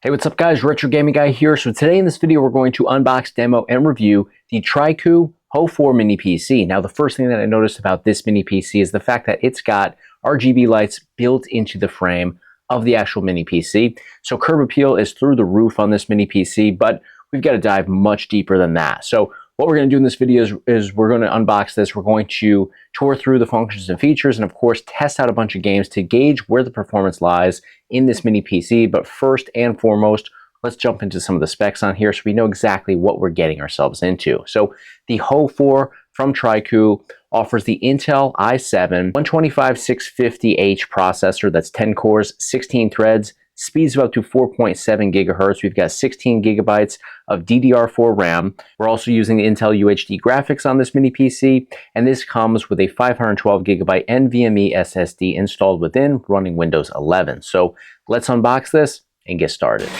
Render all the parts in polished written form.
Hey, what's up guys? Retro Gaming Guy here. So today in this video, we're going to unbox, demo, and review the Trycoo HO4 Mini PC. Now, the first thing that I noticed about this Mini PC is the fact that it's got RGB lights built into the frame of the actual Mini PC. So curb appeal is through the roof on this Mini PC, but we've got to dive much deeper than that. So what we're going to do in this video is we're going to unbox this. We're going to tour through the functions and features and of course test out a bunch of games to gauge where the performance lies in this Mini PC. But first and foremost, let's jump into some of the specs on here so we know exactly what we're getting ourselves into. So the HO4 from Trycoo offers the Intel i7 125-650H processor. That's 10 cores, 16 threads, speeds of up to 4.7 gigahertz. We've got 16 gigabytes of DDR4 RAM. We're also using the Intel UHD graphics on this Mini PC, and this comes with a 512 gigabyte NVMe SSD installed within, running Windows 11. So let's unbox this and get started.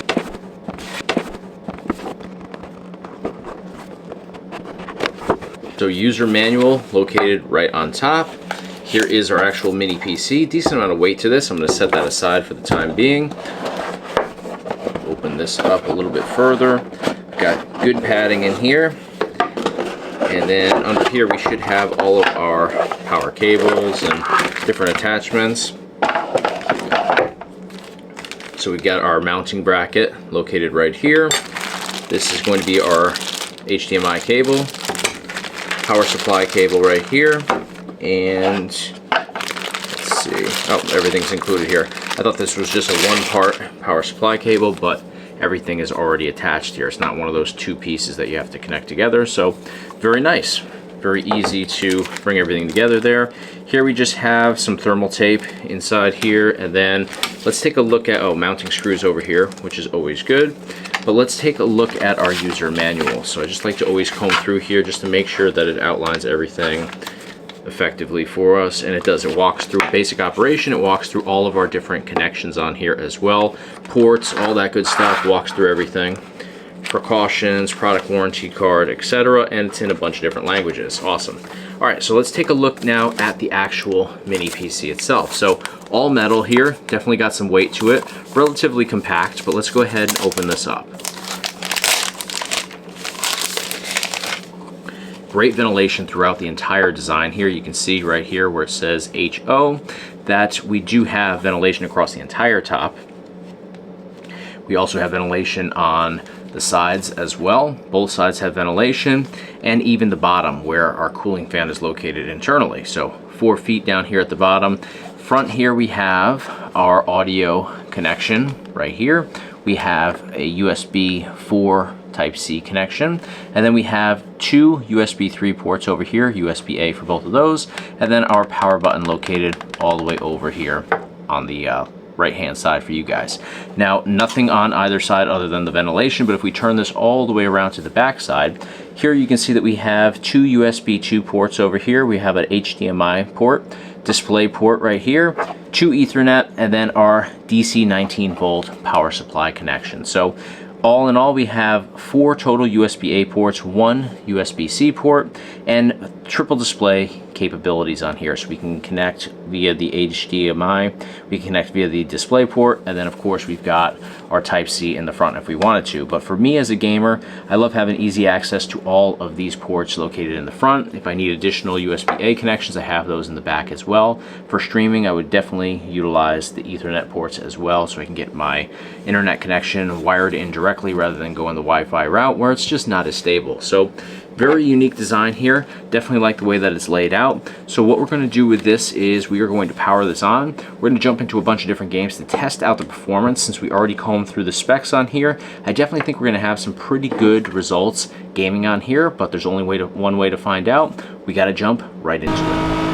So user manual located right on top. Here is our actual Mini PC. Decent amount of weight to this. I'm going to set that aside for the time being. Open this up a little bit further. Got good padding in here. And then under here we should have all of our power cables and different attachments. So we've got our mounting bracket located right here. This is going to be our HDMI cable. Power supply cable right here. And let's see, oh, everything's included here. I thought this was just a one-part power supply cable, but everything is already attached here. It's not one of those two pieces that you have to connect together. So very nice, very easy to bring everything together there. Here we just have some thermal tape inside here, and then let's take a look at, mounting screws over here, which is always good. But let's take a look at our user manual. So I just like to always comb through here just to make sure that it outlines everything effectively for us, and it does. It walks through basic operation. It walks through all of our different connections on here as well, ports, all that good stuff. Walks through everything, precautions, product warranty card, etc., and it's in a bunch of different languages. Awesome. All right, so let's take a look now at the actual Mini PC itself. So all metal here, definitely got some weight to it, relatively compact, but let's go ahead and open this up. Great ventilation throughout the entire design here. You can see right here where it says HO that we do have ventilation across the entire top. We also have ventilation on the sides as well. Both sides have ventilation, and even the bottom where our cooling fan is located internally. So 4 feet down here at the bottom. Front here we have our audio connection right here. We have a USB 4 Type-C connection, and then we have 2 USB 3 ports over here, USB-A for both of those, and then our power button located all the way over here on the right hand side for you guys. Now, nothing on either side other than the ventilation, but if we turn this all the way around to the back side, here you can see that we have 2 USB 2 ports over here. We have an HDMI port, display port right here, 2 Ethernet, and then our DC 19 volt power supply connection. So all in all, we have 4 total USB-A ports, 1 USB-C port, and triple display capabilities on here. So we can connect via the HDMI, we can connect via the display port, and then of course we've got our Type-C in the front if we wanted to. But for me as a gamer, I love having easy access to all of these ports located in the front. If I need additional USB-A connections, I have those in the back as well. For streaming, I would definitely utilize the Ethernet ports as well, so I can get my internet connection wired in directly rather than going the Wi-Fi route where it's just not as stable. So very unique design here. Definitely like the way that it's laid out. So what we're going to do with this is we are going to power this on. We're going to jump into a bunch of different games to test out the performance. Since we already combed through the specs on here, I definitely think we're going to have some pretty good results gaming on here, but there's only one way to find out. We got to jump right into it.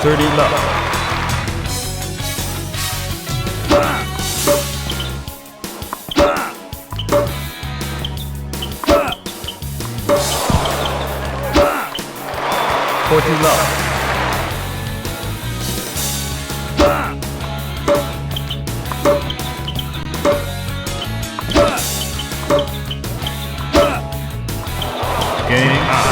30 love. Love. Game on.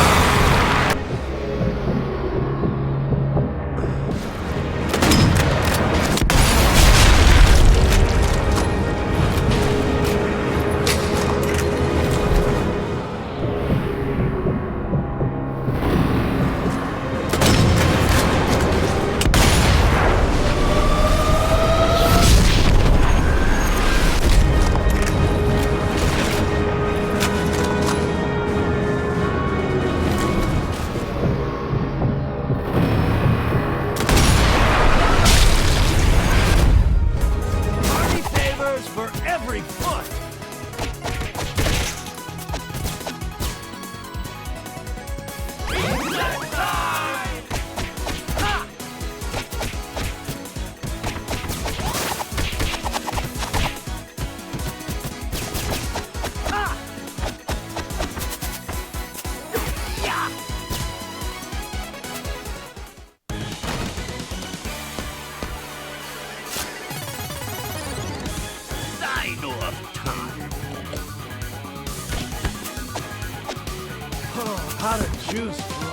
Oh, how to juice, bro.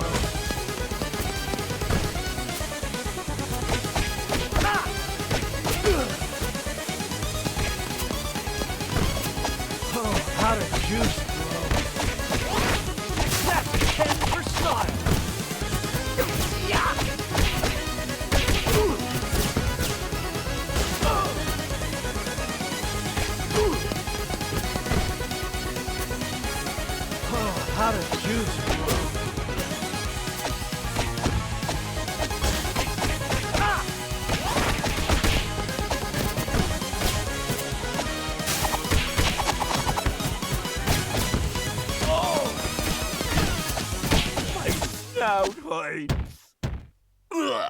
Oh, how to juice, bro. That's 10 for style. Oh, how to juice, bro.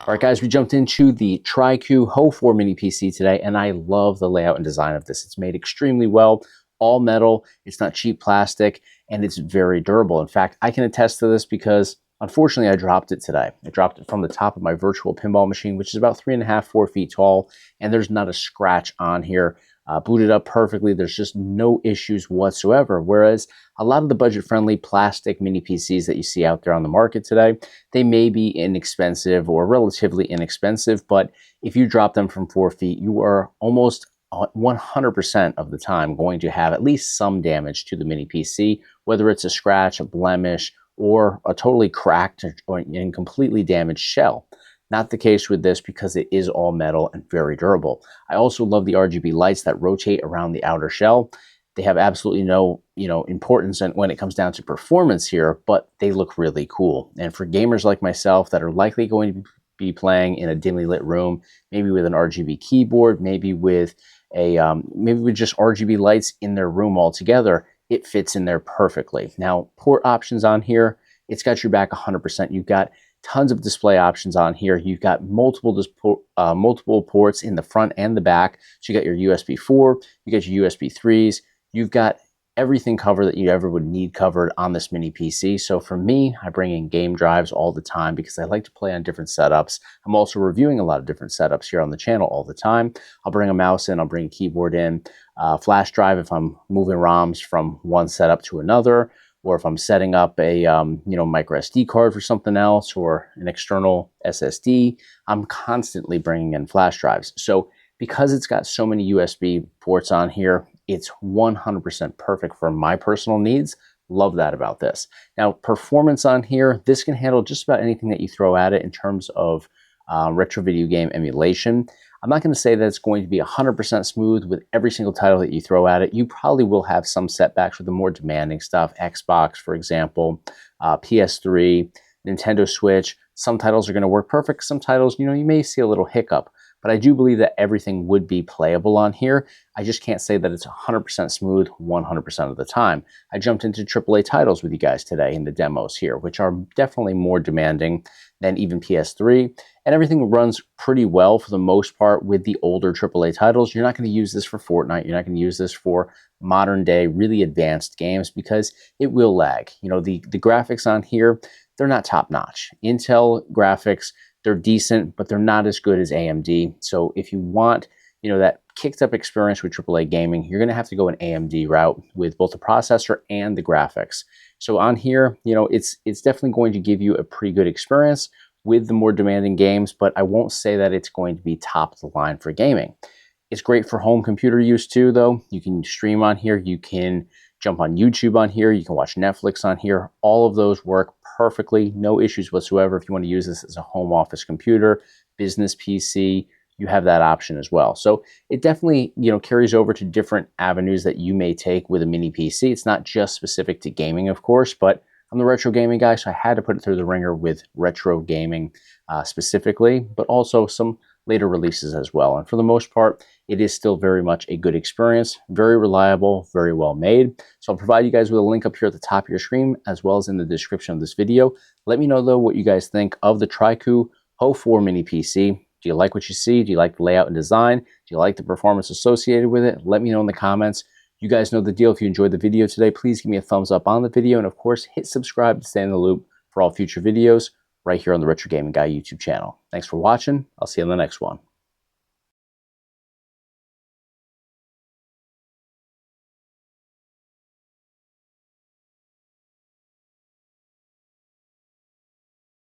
All right, guys, we jumped into the Trycoo HO4 Mini PC today, and I love the layout and design of this. It's made extremely well, all metal, it's not cheap plastic, and it's very durable. In fact, I can attest to this because, unfortunately, I dropped it today. I dropped it from the top of my virtual pinball machine, which is about 3.5, 4 feet tall, and there's not a scratch on here. Booted up perfectly. There's just no issues whatsoever. Whereas a lot of the budget-friendly plastic mini PCs that you see out there on the market today, they may be inexpensive or relatively inexpensive, but if you drop them from 4 feet, you are almost 100% of the time going to have at least some damage to the mini PC, whether it's a scratch, a blemish, or a totally cracked or completely damaged shell. Not the case with this because it is all metal and very durable. I also love the RGB lights that rotate around the outer shell. They have absolutely no, importance when it comes down to performance here, but they look really cool. And for gamers like myself that are likely going to be playing in a dimly lit room, maybe with an RGB keyboard, maybe with just RGB lights in their room altogether, it fits in there perfectly. Now, port options on here, it's got your back 100%. You've got tons of display options on here. You've got multiple ports in the front and the back. So you got your USB 4, you got your USB 3s, you've got everything covered that you ever would need covered on this mini PC. So for me, I bring in game drives all the time because I like to play on different setups. I'm also reviewing a lot of different setups here on the channel all the time. I'll bring a mouse in, I'll bring a keyboard in, flash drive if I'm moving ROMs from one setup to another, or if I'm setting up a micro SD card for something else or an external SSD, I'm constantly bringing in flash drives. So because it's got so many USB ports on here, it's 100% perfect for my personal needs. Love that about this. Now, performance on here, this can handle just about anything that you throw at it in terms of retro video game emulation. I'm not going to say that it's going to be 100% smooth with every single title that you throw at it. You probably will have some setbacks with the more demanding stuff. Xbox, for example, PS3, Nintendo Switch. Some titles are going to work perfect. Some titles, you may see a little hiccup. but I do believe that everything would be playable on here. I just can't say that it's 100% smooth 100% of the time. I jumped into AAA titles with you guys today in the demos here, which are definitely more demanding than even PS3, and everything runs pretty well for the most part with the older AAA titles. You're not going to use this for Fortnite. You're not going to use this for modern day, really advanced games because it will lag. You know, the graphics on here, they're not top notch. Intel graphics, they're decent, but they're not as good as AMD. So if you want, you know, that kicked up experience with AAA gaming, you're going to have to go an AMD route with both the processor and the graphics. So on here, you know, it's definitely going to give you a pretty good experience with the more demanding games, but I won't say that it's going to be top of the line for gaming. It's great for home computer use too, though. You can stream on here. You can jump on YouTube on here. You can watch Netflix on here. All of those work perfectly. No issues whatsoever. If you want to use this as a home office computer, business PC, you have that option as well. So it definitely, you know, carries over to different avenues that you may take with a mini PC. It's not just specific to gaming, of course, but I'm the retro gaming guy, so I had to put it through the ringer with retro gaming specifically, but also some later releases as well. And for the most part, it is still very much a good experience, very reliable, very well made. So I'll provide you guys with a link up here at the top of your screen, as well as in the description of this video. Let me know though what you guys think of the Trycoo HO4 Mini PC. Do you like what you see? Do you like the layout and design? Do you like the performance associated with it? Let me know in the comments. You guys know the deal. If you enjoyed the video today, please give me a thumbs up on the video. And of course, hit subscribe to stay in the loop for all future videos right here on the Retro Gaming Guy YouTube channel. Thanks for watching. I'll see you on the next one.